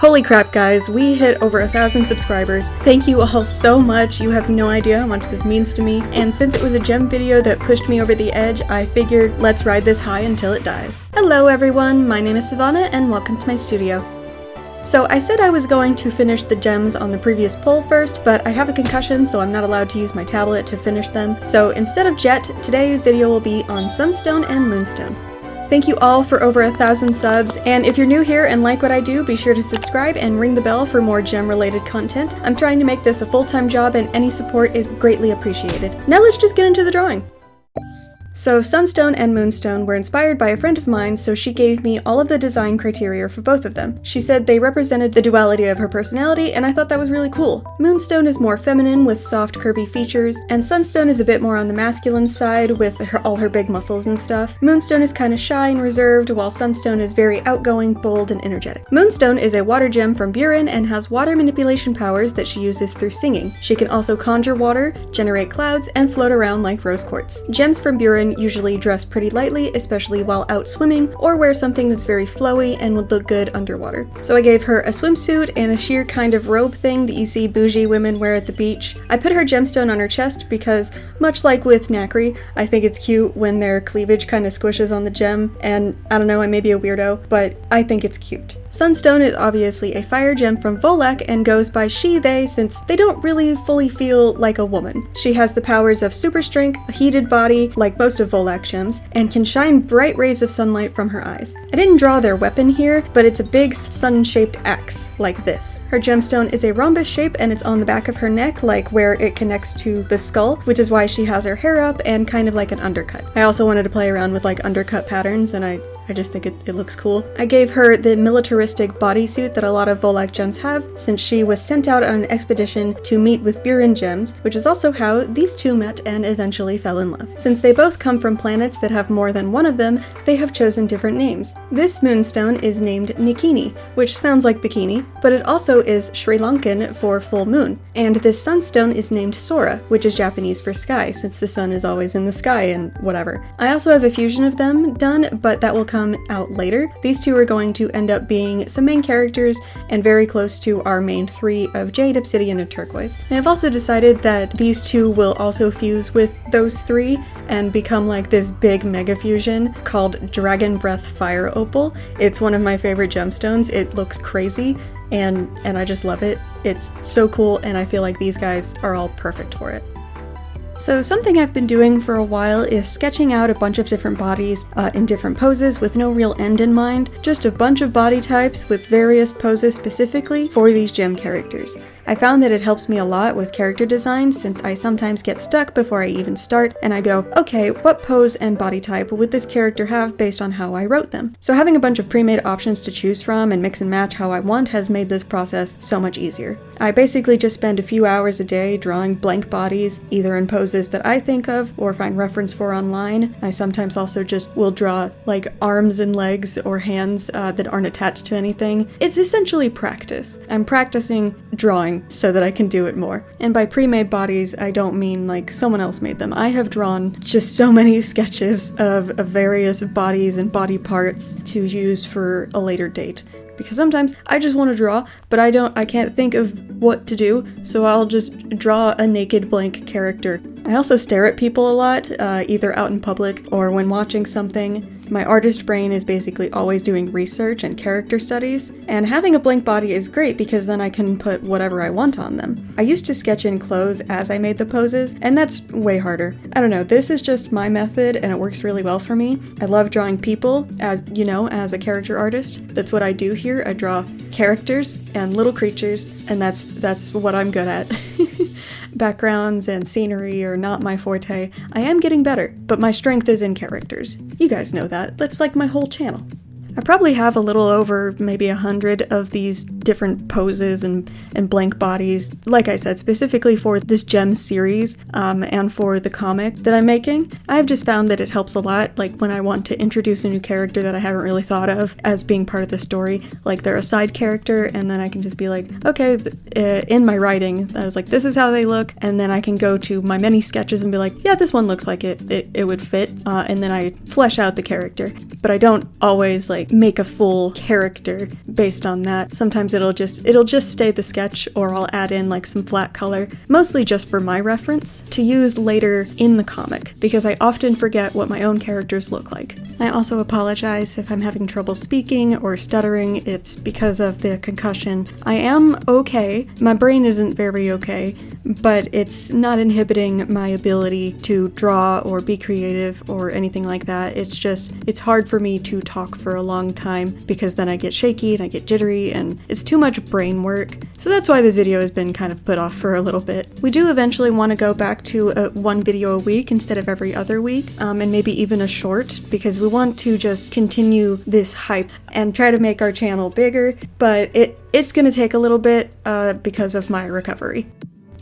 Holy crap, guys, we hit over 1,000 subscribers. Thank you all so much. You have no idea how much this means to me. And since it was a gem video that pushed me over the edge, I figured let's ride this high until it dies. Hello everyone, my name is Sivana and welcome to my studio. So I said I was going to finish the gems on the previous poll first, but I have a concussion so I'm not allowed to use my tablet to finish them. So instead of Jet, today's video will be on Sunstone and Moonstone. Thank you all for over 1,000 subs, and if you're new here and like what I do, be sure to subscribe and ring the bell for more gem-related content. I'm trying to make this a full-time job and any support is greatly appreciated. Now let's just get into the drawing. So Sunstone and Moonstone were inspired by a friend of mine, so she gave me all of the design criteria for both of them. She said they represented the duality of her personality, and I thought that was really cool. Moonstone is more feminine with soft, curvy features, and Sunstone is a bit more on the masculine side with all her big muscles and stuff. Moonstone is kind of shy and reserved, while Sunstone is very outgoing, bold, and energetic. Moonstone is a water gem from Buren and has water manipulation powers that she uses through singing. She can also conjure water, generate clouds, and float around like rose quartz. Gems from Buren usually dress pretty lightly, especially while out swimming, or wear something that's very flowy and would look good underwater. So I gave her a swimsuit and a sheer kind of robe thing that you see bougie women wear at the beach. I put her gemstone on her chest because, much like with Nacri, I think it's cute when their cleavage kind of squishes on the gem, and I don't know, I may be a weirdo, but I think it's cute. Sunstone is obviously a fire gem from Volak and goes by she, they, since they don't really fully feel like a woman. She has the powers of super strength, a heated body, like most of Volak gems, and can shine bright rays of sunlight from her eyes. I didn't draw their weapon here, but it's a big sun-shaped axe, like this. Her gemstone is a rhombus shape and it's on the back of her neck, like where it connects to the skull, which is why she has her hair up and kind of like an undercut. I also wanted to play around with like undercut patterns, and I just think it looks cool. I gave her the militaristic bodysuit that a lot of Volak gems have, since she was sent out on an expedition to meet with Buren gems, which is also how these two met and eventually fell in love. Since they both come from planets that have more than one of them, they have chosen different names. This Moonstone is named Nikini, which sounds like bikini, but it also is Sri Lankan for full moon. And this Sunstone is named Sora, which is Japanese for sky, since the sun is always in the sky and whatever. I also have a fusion of them done, but that will come out later. These two are going to end up being some main characters and very close to our main three of Jade, Obsidian, and Turquoise. I have also decided that these two will also fuse with those three and become like this big mega fusion called Dragon Breath Fire Opal. It's one of my favorite gemstones. It looks crazy and I just love it. It's so cool and I feel like these guys are all perfect for it. So something I've been doing for a while is sketching out a bunch of different bodies in different poses with no real end in mind, just a bunch of body types with various poses specifically for these gem characters. I found that it helps me a lot with character design since I sometimes get stuck before I even start and I go, okay, what pose and body type would this character have based on how I wrote them? So having a bunch of pre-made options to choose from and mix and match how I want has made this process so much easier. I basically just spend a few hours a day drawing blank bodies, either in poses that I think of or find reference for online. I sometimes also just will draw like arms and legs or hands that aren't attached to anything. It's essentially practice. I'm practicing drawing so that I can do it more. And by pre-made bodies, I don't mean like someone else made them. I have drawn just so many sketches of various bodies and body parts to use for a later date. Because sometimes I just want to draw, but I can't think of what to do, so I'll just draw a naked blank character. I also stare at people a lot, either out in public or when watching something. My artist brain is basically always doing research and character studies, and having a blank body is great because then I can put whatever I want on them. I used to sketch in clothes as I made the poses, and that's way harder. I don't know, this is just my method and it works really well for me. I love drawing people, as you know, as a character artist. That's what I do here. I draw characters and little creatures, and that's what I'm good at. Backgrounds and scenery are not my forte. I am getting better, but my strength is in characters. You guys know that. That's like my whole channel. I probably have a little over maybe 100 of these different poses and blank bodies, like I said, specifically for this gem series and for the comic that I'm making. I've just found that it helps a lot, like when I want to introduce a new character that I haven't really thought of as being part of the story, like they're a side character, and then I can just be like, okay, in my writing, I was like, this is how they look, and then I can go to my many sketches and be like, yeah, this one looks like it would fit, and then I flesh out the character. But I don't always like make a full character based on that. Sometimes it'll just stay the sketch, or I'll add in like some flat color, mostly just for my reference, to use later in the comic, because I often forget what my own characters look like. I also apologize if I'm having trouble speaking or stuttering. It's because of the concussion. I am okay. My brain isn't very okay, but it's not inhibiting my ability to draw or be creative or anything like that. It's hard for me to talk for a long time because then I get shaky and I get jittery and it's too much brain work. So that's why this video has been kind of put off for a little bit. We do eventually want to go back to one video a week instead of every other week, and maybe even a short, because we want to just continue this hype and try to make our channel bigger, but it's gonna take a little bit because of my recovery.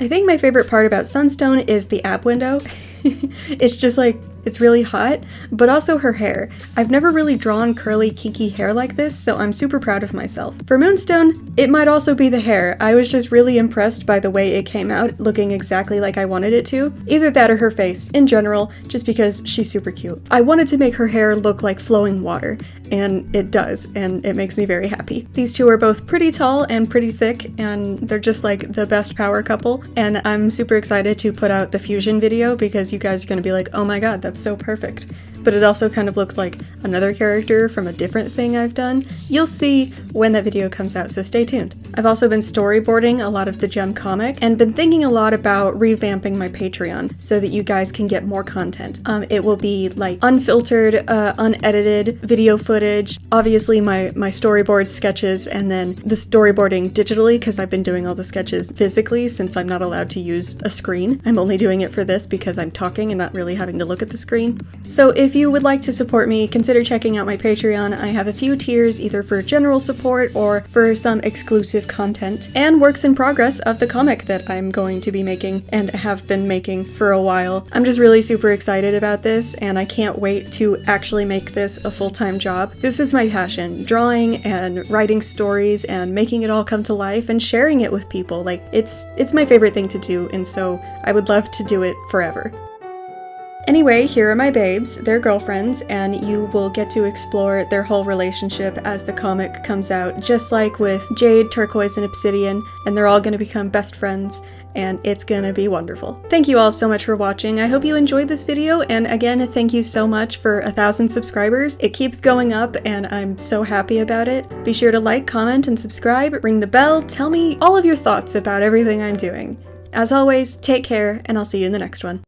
I think my favorite part about Sunstone is the app window. It's just like, it's really hot, but also her hair. I've never really drawn curly, kinky hair like this, so I'm super proud of myself. For Moonstone, it might also be the hair. I was just really impressed by the way it came out, looking exactly like I wanted it to. Either that or her face, in general, just because she's super cute. I wanted to make her hair look like flowing water, and it does, and it makes me very happy. These two are both pretty tall and pretty thick, and they're just like the best power couple, and I'm super excited to put out the fusion video because you guys are gonna be like, oh my god, that's so perfect. But it also kind of looks like another character from a different thing I've done. You'll see when that video comes out, so stay tuned. I've also been storyboarding a lot of the Gem comic and been thinking a lot about revamping my Patreon so that you guys can get more content. It will be like unfiltered, unedited video footage, obviously my storyboard sketches, and then the storyboarding digitally because I've been doing all the sketches physically since I'm not allowed to use a screen. I'm only doing it for this because I'm talking and not really having to look at the screen. So if you would like to support me, consider checking out my Patreon. I have a few tiers, either for general support or for some exclusive content, and works in progress of the comic that I'm going to be making and have been making for a while. I'm just really super excited about this, and I can't wait to actually make this a full-time job. This is my passion, drawing and writing stories and making it all come to life and sharing it with people. Like, it's my favorite thing to do, and so I would love to do it forever. Anyway, here are my babes, they're girlfriends, and you will get to explore their whole relationship as the comic comes out, just like with Jade, Turquoise, and Obsidian, and they're all gonna become best friends, and it's gonna be wonderful. Thank you all so much for watching. I hope you enjoyed this video, and again, thank you so much for 1,000 subscribers. It keeps going up, and I'm so happy about it. Be sure to like, comment, and subscribe, ring the bell, tell me all of your thoughts about everything I'm doing. As always, take care, and I'll see you in the next one.